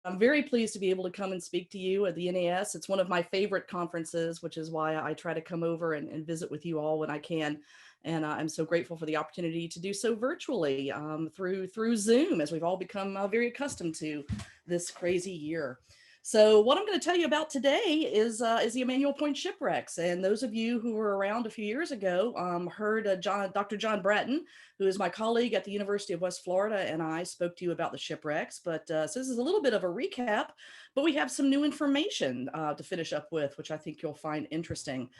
I'm very pleased to be able to come and speak to you at the NAS. It's one of my favorite conferences, which is why I try to come over and visit with you all when I can. And I'm so grateful for the opportunity to do so virtually through Zoom, as we've all become very accustomed to this crazy year. So what I'm going to tell you about today is the Emanuel Point Shipwrecks. And those of you who were around a few years ago heard Dr. John Bratton, who is my colleague at the University of West Florida, and I spoke to you about the shipwrecks. But so this is a little bit of a recap, but we have some new information to finish up with, which I think you'll find interesting.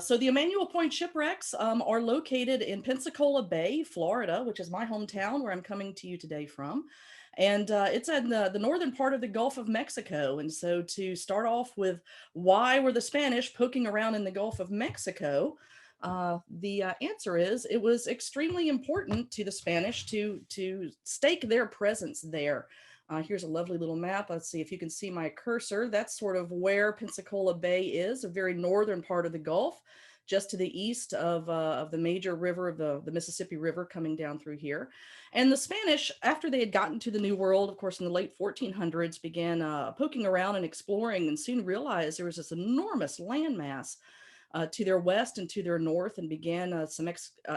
So the Emanuel Point Shipwrecks are located in Pensacola Bay, Florida, which is my hometown where I'm coming to you today from. And it's in the northern part of the Gulf of Mexico. And so to start off with, why were the Spanish poking around in the Gulf of Mexico? The answer is it was extremely important to the Spanish to stake their presence there. Here's a lovely little map. Let's see if you can see my cursor. That's sort of where Pensacola Bay is, a very northern part of the Gulf, just to the east of the major river of the Mississippi River coming down through here. And the Spanish, after they had gotten to the New World, of course, in the late 1400s, began poking around and exploring, and soon realized there was this enormous landmass to their west and to their north, and began some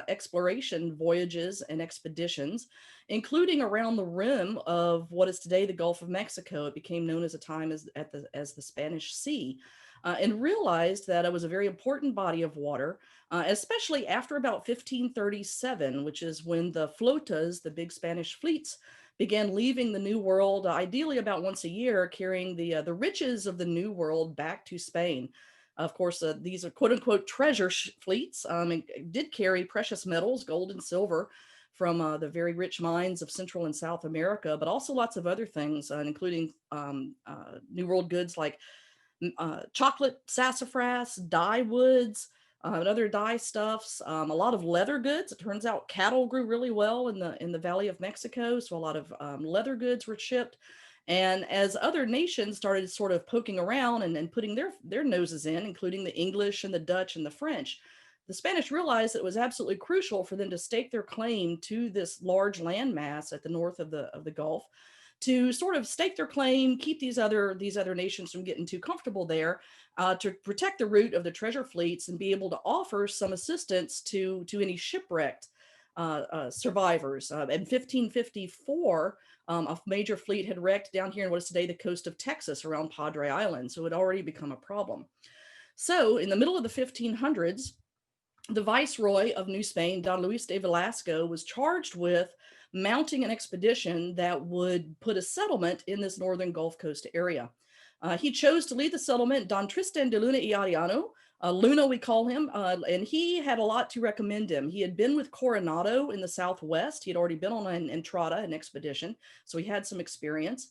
exploration voyages and expeditions, including around the rim of what is today the Gulf of Mexico. It became known as a time as the Spanish Sea, and realized that it was a very important body of water, especially after about 1537, which is when the flotas, the big Spanish fleets, began leaving the New World, ideally about once a year, carrying the riches of the New World back to Spain. Of course, these are quote unquote treasure fleets, and did carry precious metals, gold and silver, from the very rich mines of Central and South America, but also lots of other things, including New World goods like chocolate sassafras, dye woods, and other dye stuffs, a lot of leather goods. It turns out cattle grew really well in the Valley of Mexico, so a lot of leather goods were shipped. And as other nations started sort of poking around and putting their noses in, including the English and the Dutch and the French, the Spanish realized that it was absolutely crucial for them to stake their claim to this large landmass at the north of the Gulf, to sort of stake their claim, keep these other nations from getting too comfortable there, to protect the route of the treasure fleets and be able to offer some assistance to any shipwrecked survivors. In 1554, a major fleet had wrecked down here in what is today the coast of Texas around Padre Island, so it had already become a problem. So in the middle of the 1500s, the viceroy of New Spain, Don Luis de Velasco, was charged with mounting an expedition that would put a settlement in this northern Gulf Coast area. He chose to lead the settlement Don Tristan de Luna y Ariano, Luna we call him, and he had a lot to recommend him. He had been with Coronado in the Southwest. He had already been on an Entrada, an expedition, so he had some experience.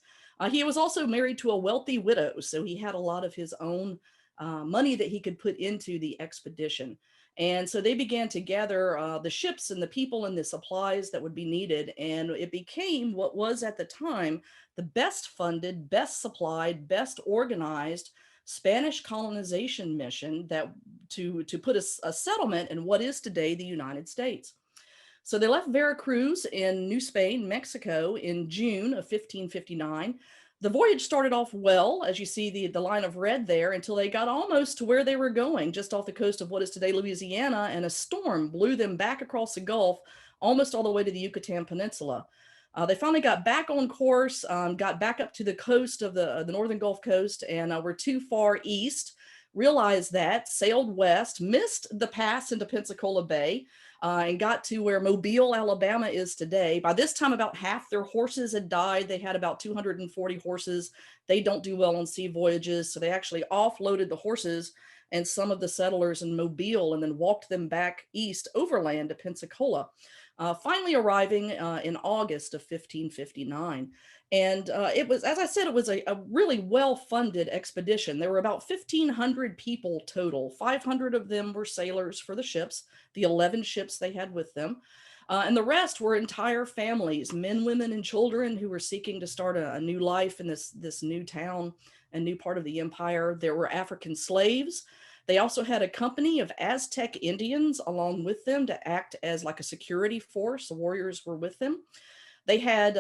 He was also married to a wealthy widow, so he had a lot of his own money that he could put into the expedition. And so they began to gather the ships and the people and the supplies that would be needed. And it became what was at the time the best funded, best supplied, best organized Spanish colonization mission that to put a settlement in what is today the United States. So they left Veracruz in New Spain, Mexico, in June of 1559. The voyage started off well, as you see the line of red there, until they got almost to where they were going, just off the coast of what is today Louisiana, and a storm blew them back across the Gulf, almost all the way to the Yucatan Peninsula. They finally got back on course, got back up to the coast of the northern Gulf Coast, and were too far east, realized that, sailed west, missed the pass into Pensacola Bay, and got to where Mobile, Alabama is today. By this time, about half their horses had died. They had about 240 horses. They don't do well on sea voyages, so they actually offloaded the horses and some of the settlers in Mobile and then walked them back east overland to Pensacola, finally arriving in August of 1559. And it was, as I said, it was a really well-funded expedition. There were about 1,500 people total. 500 of them were sailors for the ships, the 11 ships they had with them. And the rest were entire families, men, women, and children who were seeking to start a new life in this new town and new part of the empire. There were African slaves. They also had a company of Aztec Indians along with them to act as like a security force. The warriors were with them. They had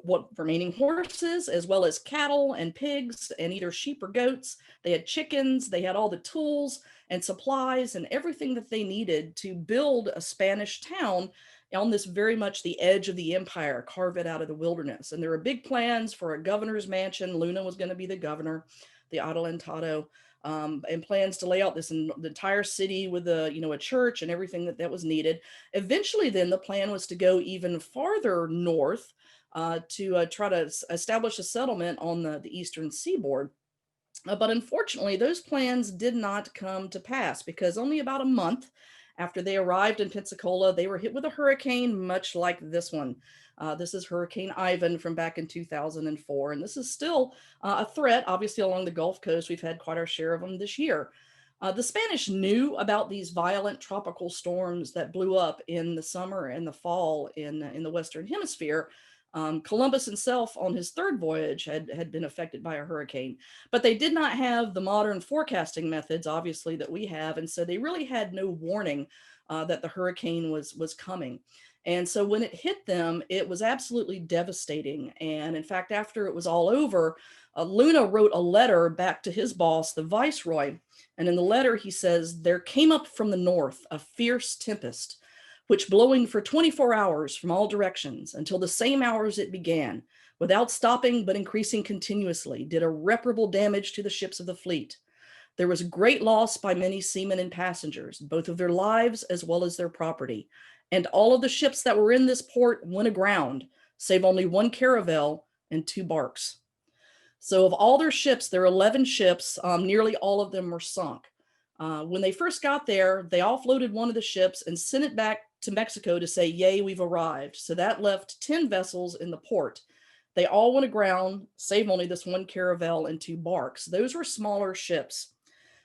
what remaining horses, as well as cattle and pigs and either sheep or goats. They had chickens. They had all the tools and supplies and everything that they needed to build a Spanish town on this very much the edge of the empire, carve it out of the wilderness. And there were big plans for a governor's mansion. Luna was going to be the governor, the Adelantado, and plans to lay out the entire city with a church and everything that was needed. Eventually, then the plan was to go even farther north to try to establish a settlement on the eastern seaboard. But unfortunately, those plans did not come to pass because only about a month after they arrived in Pensacola, they were hit with a hurricane much like this one. This is Hurricane Ivan from back in 2004, and this is still a threat, obviously, along the Gulf Coast. We've had quite our share of them this year. The Spanish knew about these violent tropical storms that blew up in the summer and the fall in the Western Hemisphere. Columbus himself on his third voyage had been affected by a hurricane, but they did not have the modern forecasting methods, obviously, that we have. And so they really had no warning that the hurricane was coming. And so when it hit them, it was absolutely devastating. And in fact, after it was all over, Luna wrote a letter back to his boss, the viceroy. And in the letter, he says, "There came up from the north a fierce tempest, which blowing for 24 hours from all directions until the same hours it began, without stopping but increasing continuously, did irreparable damage to the ships of the fleet. There was great loss by many seamen and passengers, both of their lives as well as their property. And all of the ships that were in this port went aground, save only one caravel and 2 barks." So of all their ships, there are 11 ships, nearly all of them were sunk. When they first got there, they offloaded one of the ships and sent it back to Mexico to say, "Yay, we've arrived." So that left 10 vessels in the port. They all went aground, save only this one caravel and 2 barks. Those were smaller ships.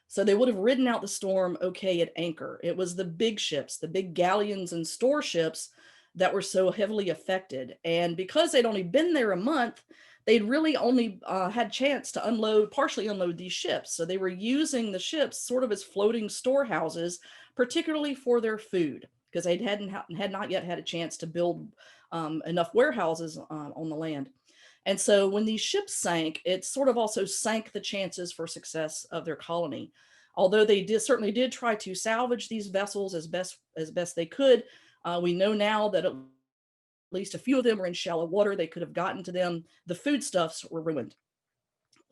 So they would have ridden out the storm okay at anchor. It was the big ships, the big galleons and store ships that were so heavily affected. And because they'd only been there a month, they'd really only had chance to partially unload these ships. So they were using the ships sort of as floating storehouses, particularly for their food, because they had not yet had a chance to build enough warehouses on the land. And so when these ships sank, it sort of also sank the chances for success of their colony. Although they certainly did try to salvage these vessels as best they could, we know now that at least a few of them were in shallow water. They could have gotten to them. The foodstuffs were ruined.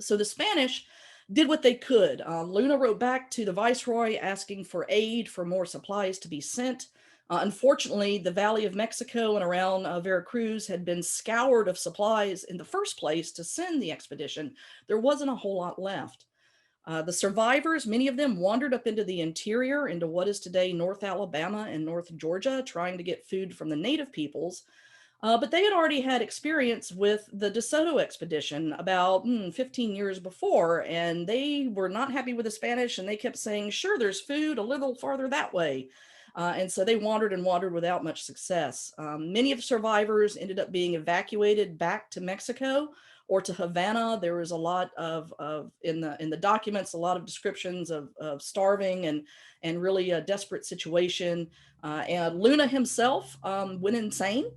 So the Spanish did what they could. Luna wrote back to the viceroy asking for aid, for more supplies to be sent. Unfortunately, the Valley of Mexico and around Veracruz had been scoured of supplies in the first place to send the expedition. There wasn't a whole lot left. The survivors, many of them wandered up into the interior, into what is today North Alabama and North Georgia, trying to get food from the native peoples. But they had already had experience with the DeSoto expedition about 15 years before, and they were not happy with the Spanish, and they kept saying, "Sure, there's food a little farther that way." And so they wandered and wandered without much success. Many of the survivors ended up being evacuated back to Mexico or to Havana. There was a lot of in the documents, a lot of descriptions of starving and really a desperate situation. And Luna himself went insane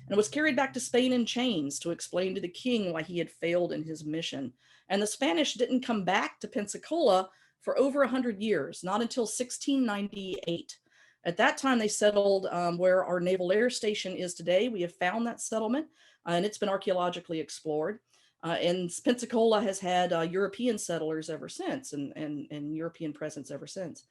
and was carried back to Spain in chains to explain to the king why he had failed in his mission. And the Spanish didn't come back to Pensacola for over 100 years, not until 1698. At that time, they settled where our Naval Air Station is today. We have found that settlement, and it's been archaeologically explored. And Pensacola has had European settlers ever since, and European presence ever since.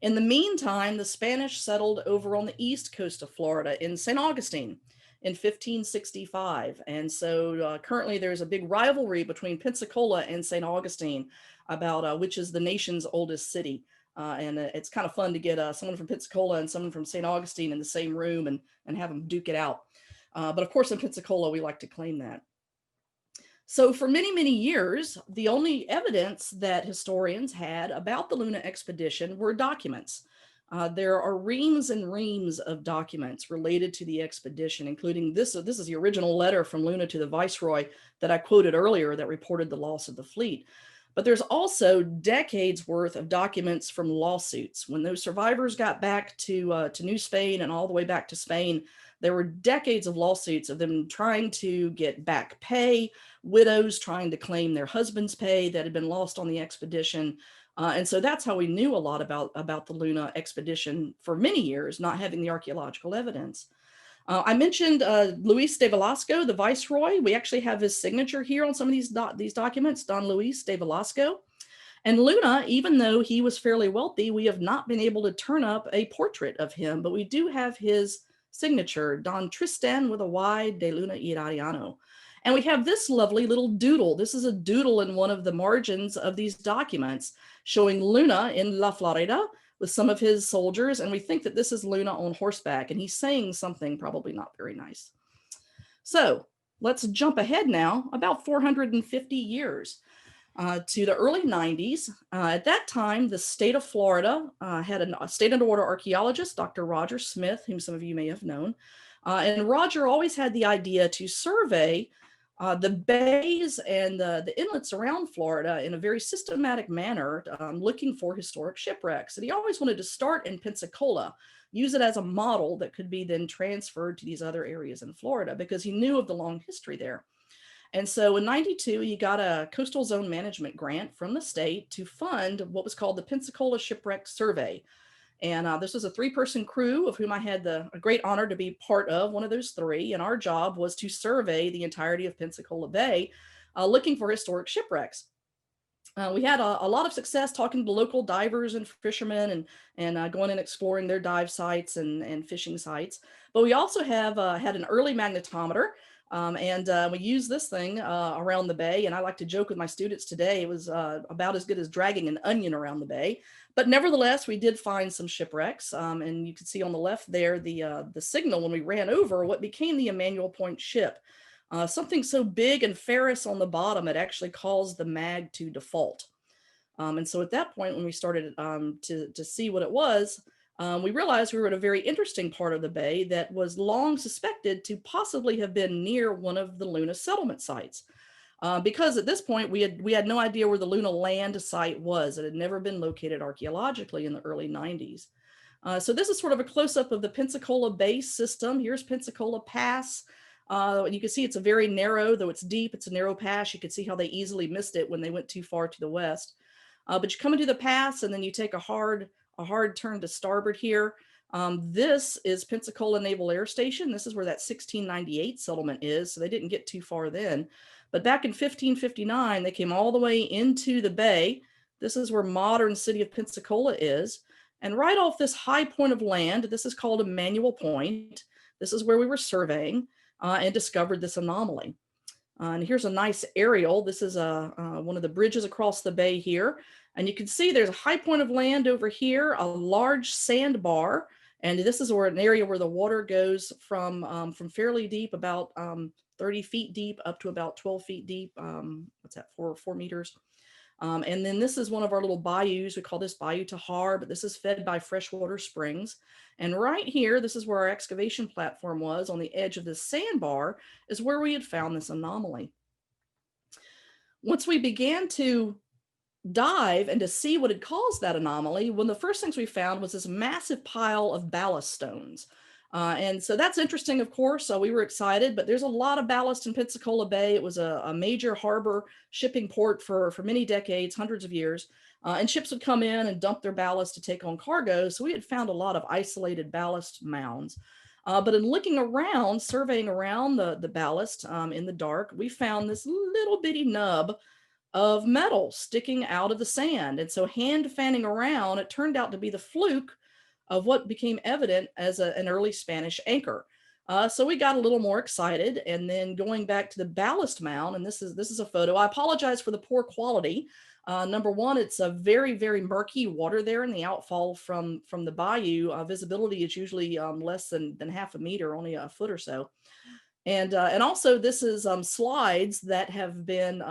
In the meantime, the Spanish settled over on the east coast of Florida in St. Augustine in 1565. And so currently there's a big rivalry between Pensacola and St. Augustine about which is the nation's oldest city. And it's kind of fun to get someone from Pensacola and someone from St. Augustine in the same room and have them duke it out. But of course, in Pensacola, we like to claim that. So for many, many years, the only evidence that historians had about the Luna expedition were documents. There are reams and reams of documents related to the expedition, including this. This is the original letter from Luna to the viceroy that I quoted earlier that reported the loss of the fleet. But there's also decades worth of documents from lawsuits. When those survivors got back to New Spain and all the way back to Spain, There were decades of lawsuits of them trying to get back pay, widows trying to claim their husband's pay that had been lost on the expedition. And so that's how we knew a lot about the Luna expedition for many years, not having the archaeological evidence. I mentioned Luis de Velasco, the viceroy. We actually have his signature here on some of these documents, Don Luis de Velasco. And Luna, even though he was fairly wealthy, we have not been able to turn up a portrait of him, but we do have his signature, Don Tristan with a Y de Luna y Ariano. And we have this lovely little doodle. This is a doodle in one of the margins of these documents showing Luna in La Florida with some of his soldiers. And we think that this is Luna on horseback, and he's saying something probably not very nice. So let's jump ahead now about 450 years. To the early 90s. At that time, the state of Florida had a state underwater archaeologist, Dr. Roger Smith, whom some of you may have known. And Roger always had the idea to survey the bays and the inlets around Florida in a very systematic manner, looking for historic shipwrecks. And he always wanted to start in Pensacola, use it as a model that could be then transferred to these other areas in Florida because he knew of the long history there. And so in 92, he got a coastal zone management grant from the state to fund what was called the Pensacola Shipwreck Survey. And this was a 3-person crew of whom I had a great honor to be part of, one of those 3. And our job was to survey the entirety of Pensacola Bay, looking for historic shipwrecks. We had a lot of success talking to local divers and fishermen and going and exploring their dive sites and fishing sites. But we also have had an early magnetometer. We use this thing around the bay. And I like to joke with my students today, it was about as good as dragging an onion around the bay. But nevertheless, we did find some shipwrecks. And you can see on the left there, the signal when we ran over what became the Emanuel Point ship. Something so big and ferrous on the bottom, it actually caused the mag to default. And so at that point, when we started to see what it was, we realized we were at a very interesting part of the bay that was long suspected to possibly have been near one of the Luna settlement sites. Because at this point, we had no idea where the Luna land site was. It had never been located archaeologically in the early 90s. So this is sort of a close-up of the Pensacola Bay system. Here's Pensacola Pass. You can see it's a very narrow, though it's deep, it's a narrow pass. You can see how they easily missed it when they went too far to the west. But you come into the pass and then you take a hard turn to starboard here. This is Pensacola Naval Air Station. This is where that 1698 settlement is. So they didn't get too far then. But back in 1559, they came all the way into the bay. This is where modern city of Pensacola is. And right off this high point of land, this is called Emanuel Point. This is where we were surveying and discovered this anomaly. And here's a nice aerial. This is one of the bridges across the bay here. And you can see there's a high point of land over here, a large sandbar. And this is where an area where the water goes from fairly deep, about 30 feet deep, up to about 12 feet deep. What's that, 4 meters? And then this is one of our little bayous. We call this Bayou Tahar, but this is fed by freshwater springs. And right here, this is where our excavation platform was on the edge of this sandbar, is where we had found this anomaly. Once we began to dive and to see what had caused that anomaly, one of the first things we found was this massive pile of ballast stones. And so that's interesting, of course. So we were excited, but there's a lot of ballast in Pensacola Bay. It was a major harbor shipping port for many decades, hundreds of years. And ships would come in and dump their ballast to take on cargo. So we had found a lot of isolated ballast mounds. But in looking around, surveying around the ballast in the dark, we found this little bitty nub of metal sticking out of the sand. And so hand fanning around, it turned out to be the fluke of what became evident as an early Spanish anchor. So we got a little more excited, and then going back to the ballast mound, and this is a photo. I apologize for the poor quality. Number one, it's a very, very murky water there in the outfall from the bayou. Visibility is usually less than half a meter, only a foot or so. And also this is slides that have been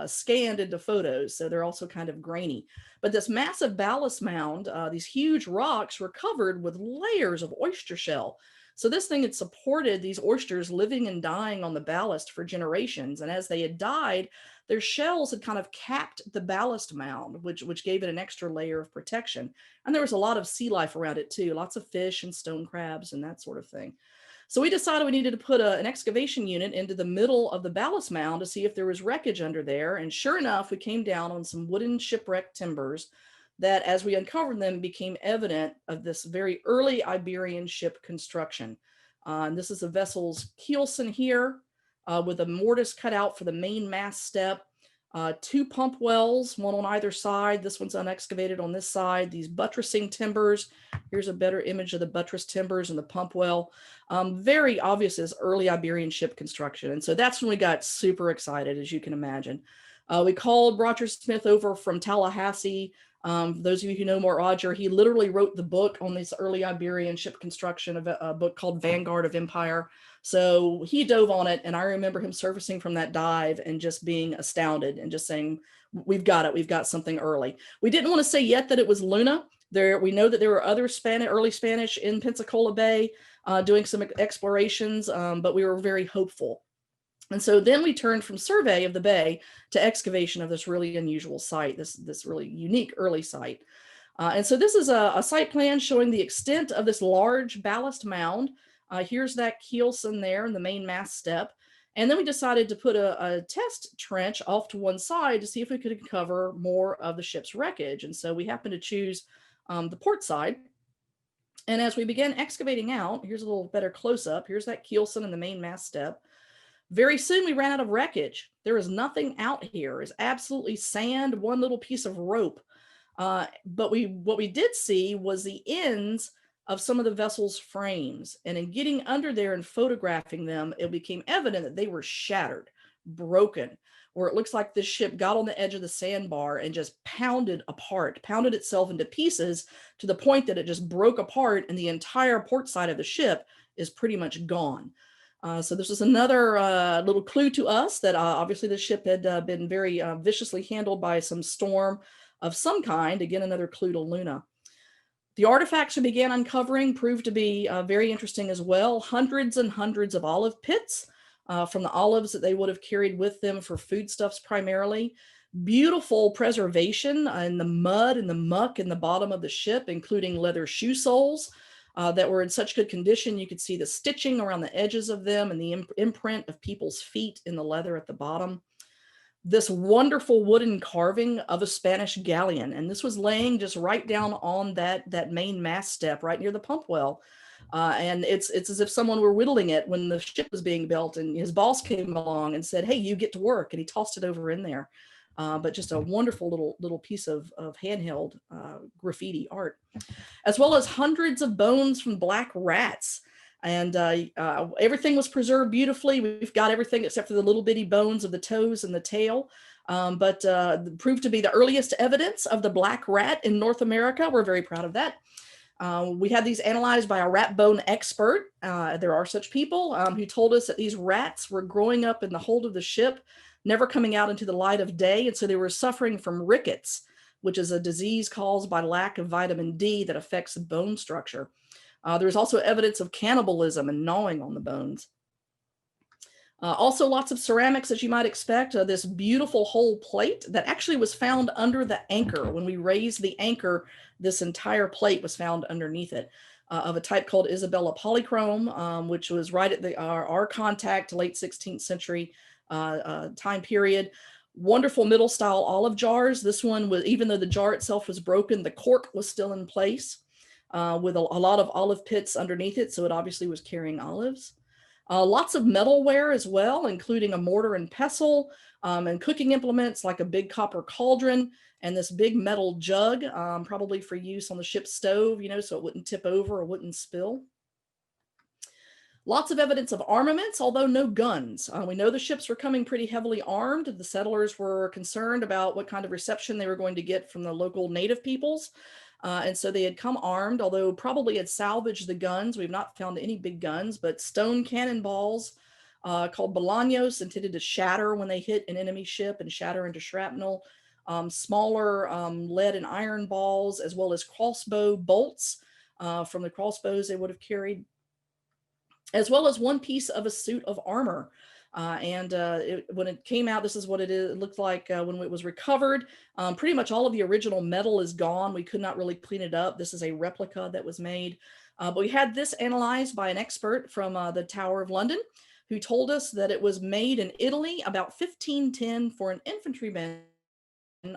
scanned into photos. So they're also kind of grainy. But this massive ballast mound, these huge rocks were covered with layers of oyster shell. So this thing had supported these oysters living and dying on the ballast for generations. And as they had died, their shells had kind of capped the ballast mound, which gave it an extra layer of protection. And there was a lot of sea life around it too, lots of fish and stone crabs and that sort of thing. So we decided we needed to put an excavation unit into the middle of the ballast mound to see if there was wreckage under there. And sure enough, we came down on some wooden shipwreck timbers that, as we uncovered them, became evident of this very early Iberian ship construction. And this is the vessel's keelson here, with a mortise cut out for the main mast step. 2 pump wells, one on either side. This one's unexcavated on this side. These buttressing timbers. Here's a better image of the buttress timbers and the pump well. Very obvious as early Iberian ship construction. And so that's when we got super excited, as you can imagine. We called Roger Smith over from Tallahassee. Those of you who know more Roger, he literally wrote the book on this early Iberian ship construction, of a book called Vanguard of Empire. So he dove on it, and I remember him surfacing from that dive and just being astounded and just saying, we've got it, we've got something early. We didn't want to say yet that it was Luna. We know that there were other early Spanish in Pensacola Bay doing some explorations, but we were very hopeful. And so then we turned from survey of the bay to excavation of this really unusual site, this really unique early site. And so this is a site plan showing the extent of this large ballast mound. Here's that keelson there in the main mast step. And then we decided to put a test trench off to one side to see if we could uncover more of the ship's wreckage. And so we happened to choose the port side. And as we began excavating out, here's a little better close-up. Here's that keelson in the main mast step. Very soon we ran out of wreckage. There is nothing out here. It's absolutely sand, one little piece of rope. But what we did see was the ends of some of the vessel's frames. And in getting under there and photographing them, it became evident that they were shattered, broken, where it looks like this ship got on the edge of the sandbar and just pounded itself into pieces to the point that it just broke apart, and the entire port side of the ship is pretty much gone. So this was another little clue to us that obviously the ship had been very viciously handled by some storm of some kind. Again, another clue to Luna. The artifacts we began uncovering proved to be very interesting as well. Hundreds and hundreds of olive pits from the olives that they would have carried with them for foodstuffs primarily. Beautiful preservation in the mud and the muck in the bottom of the ship, including leather shoe soles that were in such good condition. You could see the stitching around the edges of them and the imprint of people's feet in the leather at the bottom. This wonderful wooden carving of a Spanish galleon, and this was laying just right down on that main mast step right near the pump well. And it's as if someone were whittling it when the ship was being built, and his boss came along and said, hey, you get to work, and he tossed it over in there. But just a wonderful little piece of handheld graffiti art, as well as hundreds of bones from black rats. And everything was preserved beautifully. We've got everything except for the little bitty bones of the toes and the tail. But proved to be the earliest evidence of the black rat in North America. We're very proud of that. We had these analyzed by a rat bone expert. There are such people who told us that these rats were growing up in the hold of the ship, never coming out into the light of day. And so they were suffering from rickets, which is a disease caused by lack of vitamin D that affects the bone structure. There was also evidence of cannibalism and gnawing on the bones. Also lots of ceramics, as you might expect. This beautiful whole plate that actually was found under the anchor. When we raised the anchor, this entire plate was found underneath it, of a type called Isabella polychrome, which was right at our contact, late 16th century time period. Wonderful middle style olive jars. This one was, even though the jar itself was broken, the cork was still in place. With a lot of olive pits underneath it, so it obviously was carrying olives. Lots of metalware as well, including a mortar and pestle, and cooking implements like a big copper cauldron and this big metal jug, probably for use on the ship's stove, so it wouldn't tip over or wouldn't spill. Lots of evidence of armaments, although no guns. We know the ships were coming pretty heavily armed. The settlers were concerned about what kind of reception they were going to get from the local native peoples. And so they had come armed, although probably had salvaged the guns. We've not found any big guns, but stone cannonballs called bolaños, intended to shatter when they hit an enemy ship and shatter into shrapnel. Smaller lead and iron balls, as well as crossbow bolts from the crossbows they would have carried, as well as one piece of a suit of armor. When it came out, this is what it looked like when it was recovered. Pretty much all of the original metal is gone. We could not really clean it up. This is a replica that was made. But we had this analyzed by an expert from the Tower of London, who told us that it was made in Italy about 1510 for an infantryman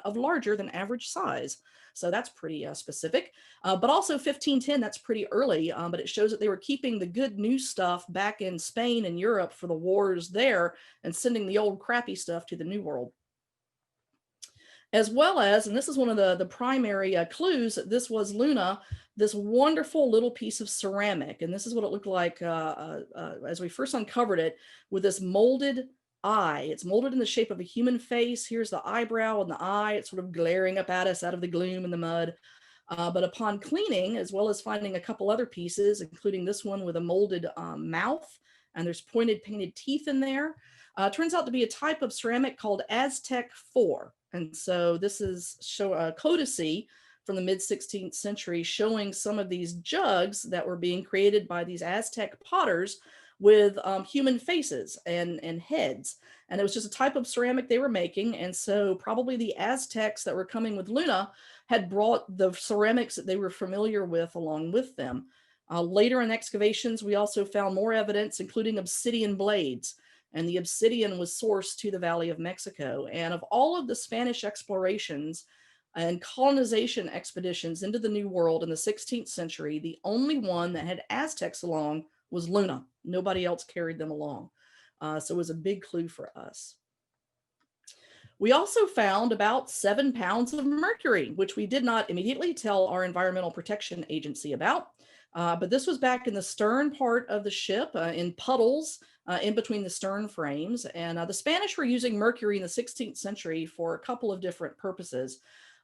of larger than average size. So that's pretty specific. But also 1510, that's pretty early, but it shows that they were keeping the good new stuff back in Spain and Europe for the wars there and sending the old crappy stuff to the New World. As well as, and this is one of the primary clues, that this was Luna, this wonderful little piece of ceramic. And this is what it looked like as we first uncovered it, with this molded eye. It's molded in the shape of a human face. Here's the eyebrow and the eye. It's sort of glaring up at us out of the gloom and the mud. But upon cleaning, as well as finding a couple other pieces, including this one with a molded mouth, and there's pointed painted teeth in there, turns out to be a type of ceramic called Aztec 4. And so this is a codice from the mid-16th century showing some of these jugs that were being created by these Aztec potters with human faces and heads. And it was just a type of ceramic they were making. And so probably the Aztecs that were coming with Luna had brought the ceramics that they were familiar with along with them. Later in excavations, we also found more evidence, including obsidian blades. And the obsidian was sourced to the Valley of Mexico. And of all of the Spanish explorations and colonization expeditions into the New World in the 16th century, the only one that had Aztecs along was Luna. Nobody else carried them along. So it was a big clue for us. We also found about 7 pounds of mercury, which we did not immediately tell our Environmental Protection Agency about. But this was back in the stern part of the ship in puddles in between the stern frames. And the Spanish were using mercury in the 16th century for a couple of different purposes.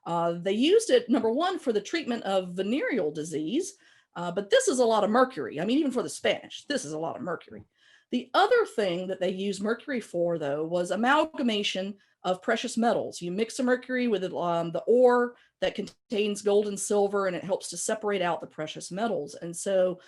They used it, number one, for the treatment of venereal disease. But this is a lot of mercury. I mean, even for the Spanish, this is a lot of mercury. The other thing that they used mercury for, though, was amalgamation of precious metals. You mix the mercury with the ore that contains gold and silver, and it helps to separate out the precious metals. And so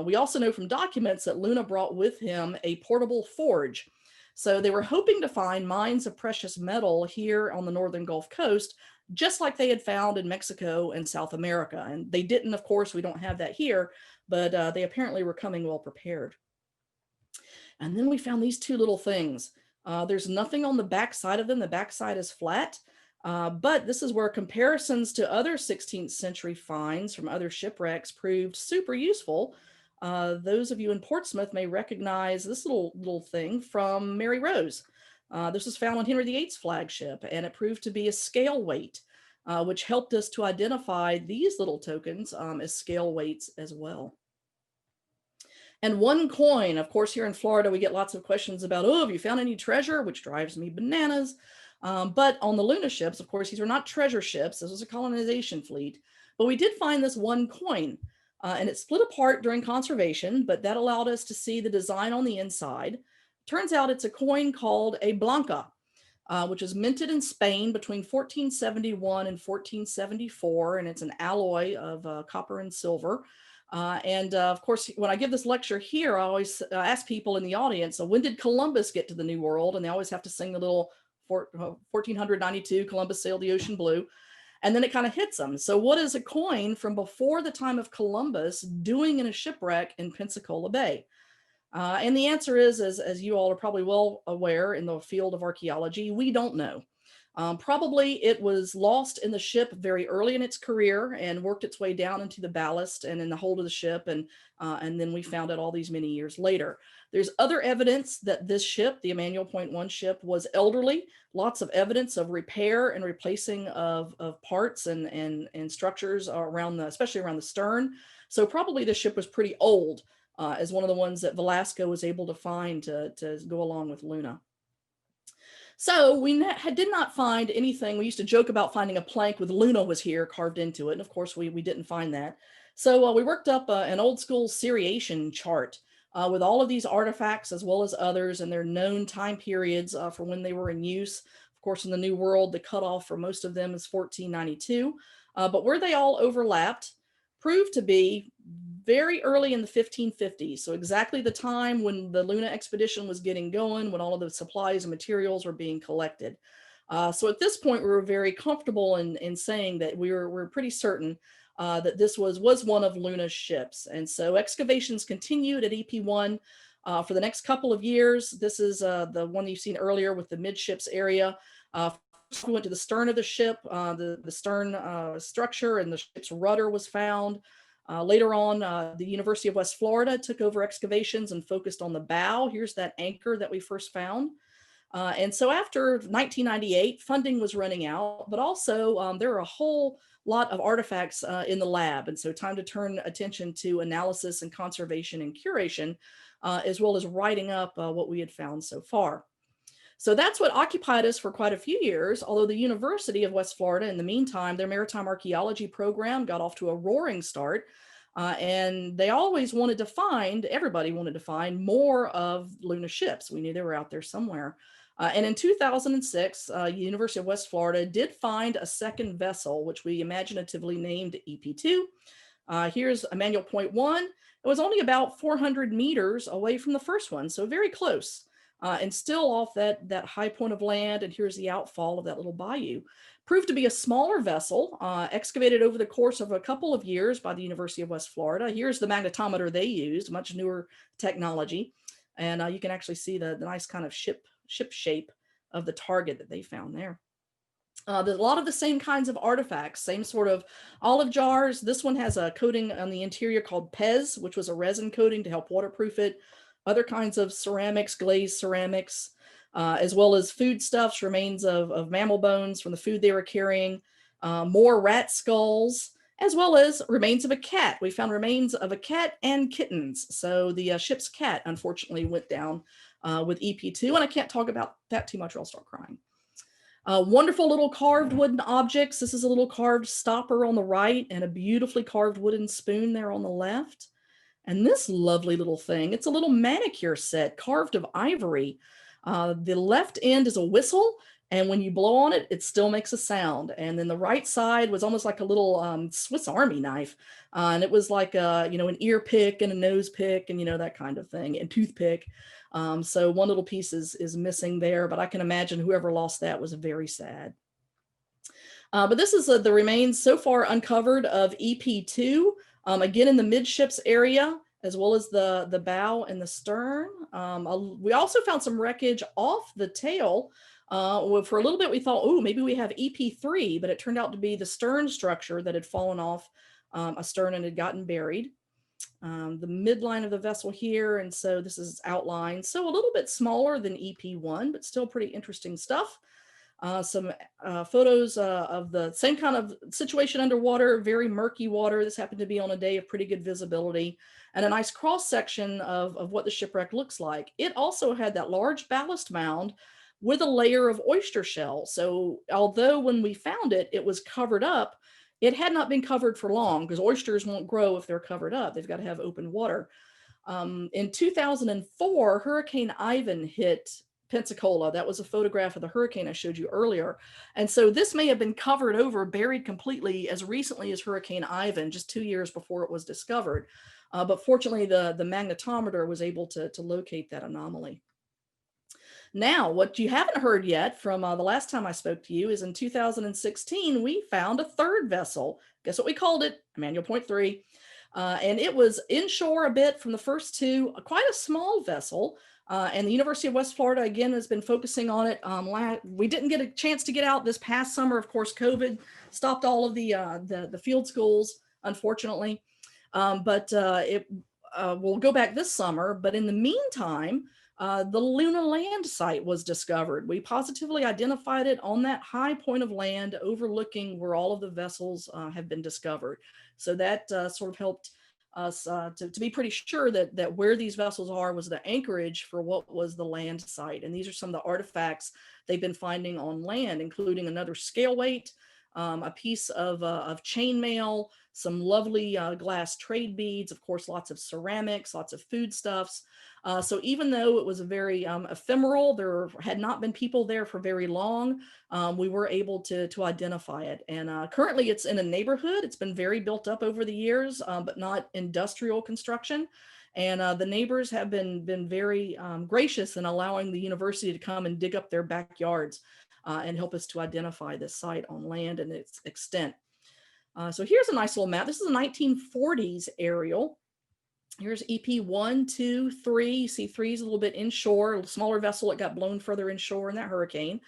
we also know from documents that Luna brought with him a portable forge. So they were hoping to find mines of precious metal here on the northern Gulf Coast, just like they had found in Mexico and South America. And they didn't, of course, we don't have that here, but they apparently were coming well prepared. And then we found these two little things. There's nothing on the back side of them. The back side is flat. But this is where comparisons to other 16th century finds from other shipwrecks proved super useful. Those of you in Portsmouth may recognize this little thing from Mary Rose. This was found on Henry VIII's flagship, and it proved to be a scale weight, which helped us to identify these little tokens as scale weights as well. And one coin, of course, here in Florida, we get lots of questions about, oh, have you found any treasure? Which drives me bananas. But on the Luna ships, of course, these were not treasure ships. This was a colonization fleet. But we did find this one coin, and it split apart during conservation, but that allowed us to see the design on the inside. Turns out it's a coin called a blanca, which is minted in Spain between 1471 and 1474, and it's an alloy of copper and silver. Of course, when I give this lecture here, I always ask people in the audience, so when did Columbus get to the New World? And they always have to sing the little 1492, Columbus sailed the ocean blue. And then it kind of hits them. So what is a coin from before the time of Columbus doing in a shipwreck in Pensacola Bay? And the answer is, as you all are probably well aware in the field of archaeology, we don't know. Probably it was lost in the ship very early in its career and worked its way down into the ballast and in the hold of the ship. And then we found it all these many years later. There's other evidence that this ship, the Emanuel Point 1 ship, was elderly. Lots of evidence of repair and replacing of parts and structures around especially around the stern. So probably the ship was pretty old as one of the ones that Velasco was able to find to go along with Luna. So we did not find anything. We used to joke about finding a plank with Luna was here carved into it. And of course, we didn't find that. So we worked up an old school seriation chart with all of these artifacts as well as others and their known time periods for when they were in use. Of course, in the New World, the cutoff for most of them is 1492. But where they all overlapped proved to be very early in the 1550s. So exactly the time when the Luna expedition was getting going, when all of the supplies and materials were being collected. So at this point, we were very comfortable in saying that we're pretty certain that this was one of Luna's ships. And so excavations continued at EP1 for the next couple of years. This is the one you've seen earlier with the midships area. First we went to the stern of the ship. The stern structure and the ship's rudder was found. Later on, the University of West Florida took over excavations and focused on the bow. Here's that anchor that we first found. And so after 1998, funding was running out, but also there are a whole lot of artifacts in the lab. And so time to turn attention to analysis and conservation and curation, as well as writing up what we had found so far. So that's what occupied us for quite a few years, although the University of West Florida, in the meantime, their maritime archaeology program got off to a roaring start. And they always wanted to find, everybody wanted to find more of Luna ships. We knew they were out there somewhere. And in 2006, University of West Florida did find a second vessel, which we imaginatively named EP2. Here's Emanuel Point 1. It was only about 400 meters away from the first one, so very close. And still off that high point of land, and here's the outfall of that little bayou. Proved to be a smaller vessel, excavated over the course of a couple of years by the University of West Florida. Here's the magnetometer they used, much newer technology. And you can actually see the nice kind of ship shape of the target that they found there. There's a lot of the same kinds of artifacts, same sort of olive jars. This one has a coating on the interior called Pez, which was a resin coating to help waterproof it. Other kinds of ceramics, glazed ceramics, as well as foodstuffs, remains of mammal bones from the food they were carrying, more rat skulls, as well as remains of a cat. We found remains of a cat and kittens. So the ship's cat, unfortunately, went down with EP2, and I can't talk about that too much or I'll start crying. Wonderful little carved wooden objects. This is a little carved stopper on the right and a beautifully carved wooden spoon there on the left. And this lovely little thing, it's a little manicure set carved of ivory. The left end is a whistle, and when you blow on it, it still makes a sound. And then the right side was almost like a little Swiss Army knife. And it was like an ear pick and a nose pick and that kind of thing, and toothpick. So one little piece is missing there, but I can imagine whoever lost that was very sad. But this is the remains so far uncovered of EP2. Again, in the midships area, as well as the bow and the stern. We also found some wreckage off the tail. For a little bit, we thought, oh, maybe we have EP3, but it turned out to be the stern structure that had fallen off a stern and had gotten buried. The midline of the vessel here, and so this is outlined. So a little bit smaller than EP1, but still pretty interesting stuff. Some photos of the same kind of situation underwater, very murky water. This happened to be on a day of pretty good visibility, and a nice cross section of what the shipwreck looks like. It also had that large ballast mound with a layer of oyster shell. So although when we found it, it was covered up, it had not been covered for long because oysters won't grow if they're covered up. They've got to have open water. In 2004, Hurricane Ivan hit Pensacola. That was a photograph of the hurricane I showed you earlier. And so this may have been covered over, buried completely as recently as Hurricane Ivan, just 2 years before it was discovered. But fortunately, the magnetometer was able to locate that anomaly. Now, what you haven't heard yet from the last time I spoke to you is in 2016, we found a third vessel. Guess what we called it? Emanuel Point 3. And it was inshore a bit from the first two, quite a small vessel. And the University of West Florida, again, has been focusing on it. We didn't get a chance to get out this past summer. Of course, COVID stopped all of the field schools, unfortunately. But we'll go back this summer. But in the meantime, the Luna land site was discovered. We positively identified it on that high point of land overlooking where all of the vessels have been discovered. So that sort of helped us to be pretty sure that where these vessels are was the anchorage for what was the land site. And these are some of the artifacts they've been finding on land, including another scale weight, a piece of chainmail, some lovely glass trade beads, of course, lots of ceramics, lots of foodstuffs. So even though it was a very ephemeral, there had not been people there for very long, we were able to identify it. And currently it's in a neighborhood. It's been very built up over the years, but not industrial construction. And the neighbors have been very gracious in allowing the university to come and dig up their backyards and help us to identify this site on land and its extent. So here's a nice little map. This is a 1940s aerial. Here's EP 1, 2, 3. You see 3 is a little bit inshore, a smaller vessel. It got blown further inshore in that hurricane.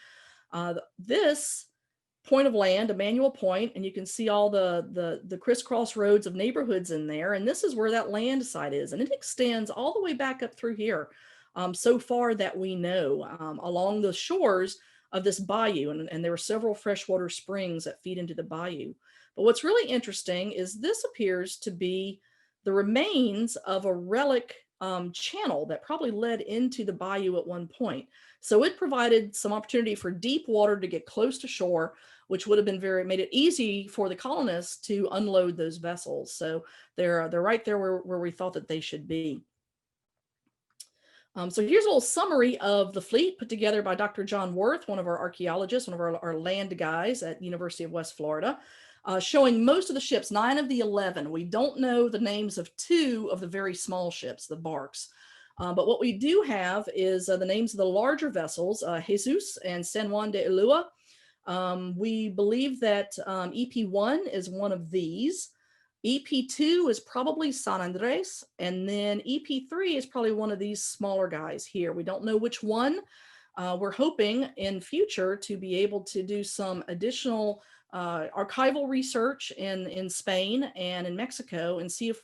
This point of land, Emanuel Point, and you can see all the crisscross roads of neighborhoods in there. And this is where that land site is. And it extends all the way back up through here, so far that we know, along the shores of this bayou. And there are several freshwater springs that feed into the bayou. But what's really interesting is this appears to be the remains of a relic channel that probably led into the bayou at one point. So it provided some opportunity for deep water to get close to shore, which would have been made it easy for the colonists to unload those vessels. So they're right there where we thought that they should be. So here's a little summary of the fleet put together by Dr. John Worth, one of our archaeologists, one of our land guys at University of West Florida, showing most of the ships, 9 of the 11. We don't know the names of 2 of the very small ships, the barks. But what we do have is the names of the larger vessels, Jesus and San Juan de Ulua. We believe that EP1 is one of these. EP2 is probably San Andres, and then EP3 is probably one of these smaller guys here. We don't know which one. We're hoping in future to be able to do some additional archival research in Spain and in Mexico and see if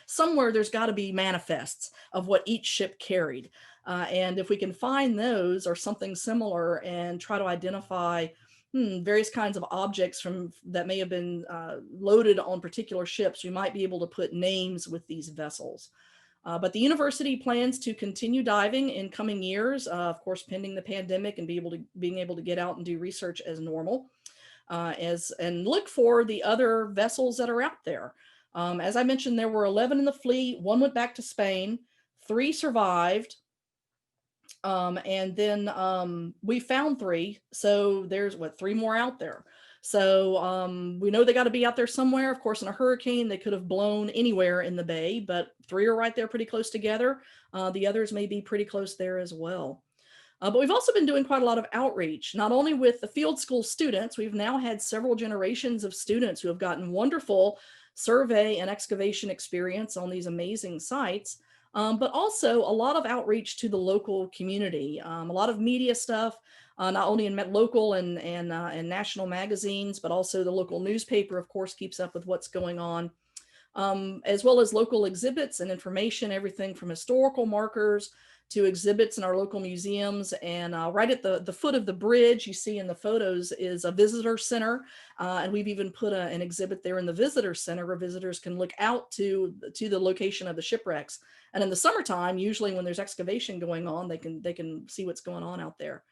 somewhere there's got to be manifests of what each ship carried. And if we can find those or something similar and try to identify various kinds of objects that may have been loaded on particular ships, we might be able to put names with these vessels. But the university plans to continue diving in coming years, of course, pending the pandemic and being able to get out and do research as normal, and look for the other vessels that are out there. As I mentioned, there were 11 in the fleet. 1 went back to Spain, 3 survived. And then we found 3. So there's 3 more out there. So we know they got to be out there somewhere. Of course, in a hurricane, they could have blown anywhere in the bay, but 3 are right there pretty close together. The others may be pretty close there as well. But we've also been doing quite a lot of outreach, not only with the field school students. We've now had several generations of students who have gotten wonderful survey and excavation experience on these amazing sites. But also a lot of outreach to the local community, a lot of media stuff, not only in local and national magazines, but also the local newspaper, of course, keeps up with what's going on, as well as local exhibits and information, everything from historical markers to exhibits in our local museums. And right at the foot of the bridge, you see in the photos, is a visitor center. And we've even put an exhibit there in the visitor center where visitors can look out to the location of the shipwrecks. And in the summertime, usually when there's excavation going on, they can see what's going on out there.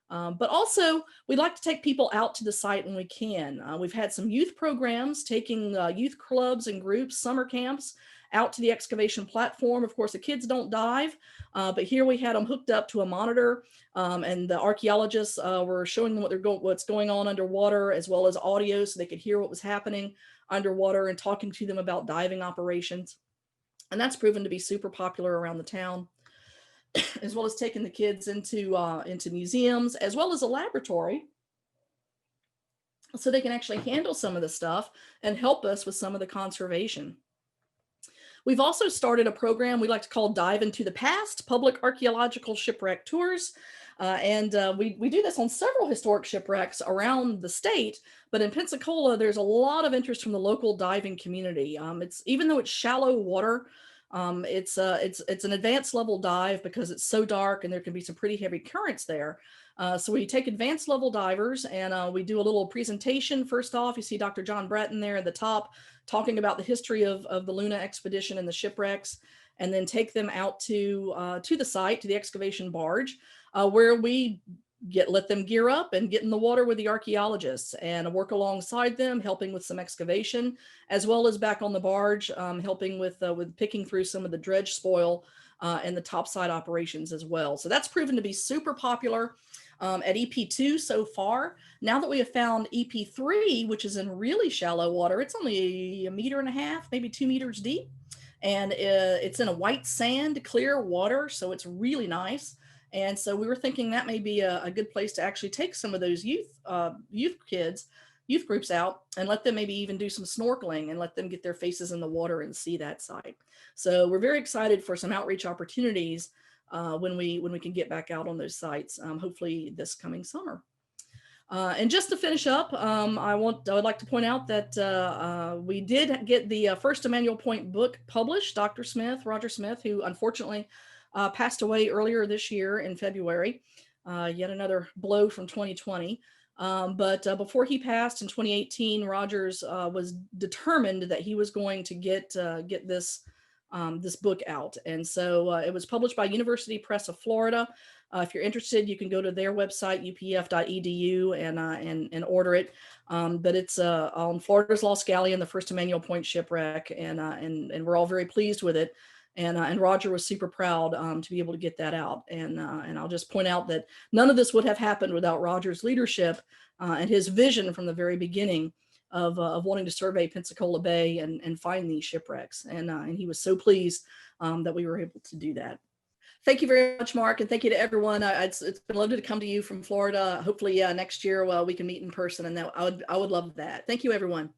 But also, we'd like to take people out to the site when we can. We've had some youth programs taking youth clubs and groups, summer camps, out to the excavation platform. Of course, the kids don't dive, but here we had them hooked up to a monitor, and the archaeologists were showing them what's going on underwater, as well as audio, so they could hear what was happening underwater, and talking to them about diving operations. And that's proven to be super popular around the town, as well as taking the kids into museums, as well as a laboratory, so they can actually handle some of the stuff and help us with some of the conservation. We've also started a program we like to call Dive into the Past, public archaeological shipwreck tours. We do this on several historic shipwrecks around the state, but in Pensacola, there's a lot of interest from the local diving community. Even though it's shallow water, it's an advanced level dive because it's so dark and there can be some pretty heavy currents there. So we take advanced level divers and we do a little presentation. First off, you see Dr. John Bratton there at the top talking about the history of the Luna expedition and the shipwrecks, and then take them out to the site, to the excavation barge, where we let them gear up and get in the water with the archaeologists and work alongside them, helping with some excavation, as well as back on the barge, helping with picking through some of the dredge spoil and the topside operations as well. So that's proven to be super popular at EP2 so far. Now that we have found EP3, which is in really shallow water, it's only 1.5 meters, maybe 2 meters deep. And it's in a white sand, clear water, so it's really nice. And so we were thinking that may be a good place to actually take some of those youth kids youth groups out and let them maybe even do some snorkeling and let them get their faces in the water and see that site. So we're very excited for some outreach opportunities when we can get back out on those sites, hopefully this coming summer. And just to finish up, I would like to point out that we did get the first Emanuel Point book published. Dr. Smith, Roger Smith, who unfortunately passed away earlier this year in February, yet another blow from 2020. But before he passed in 2018, Rogers was determined that he was going to get this this book out, and so it was published by University Press of Florida. If you're interested, you can go to their website, upf.edu, and order it. But it's on Florida's Lost Galleon, the first Emanuel Point shipwreck, and we're all very pleased with it. And Roger was super proud to be able to get that out. And I'll just point out that none of this would have happened without Roger's leadership and his vision from the very beginning of wanting to survey Pensacola Bay and find these shipwrecks. And he was so pleased that we were able to do that. Thank you very much, Mark, and thank you to everyone. It's been lovely to come to you from Florida. Hopefully next year we can meet in person, and I would love that. Thank you, everyone.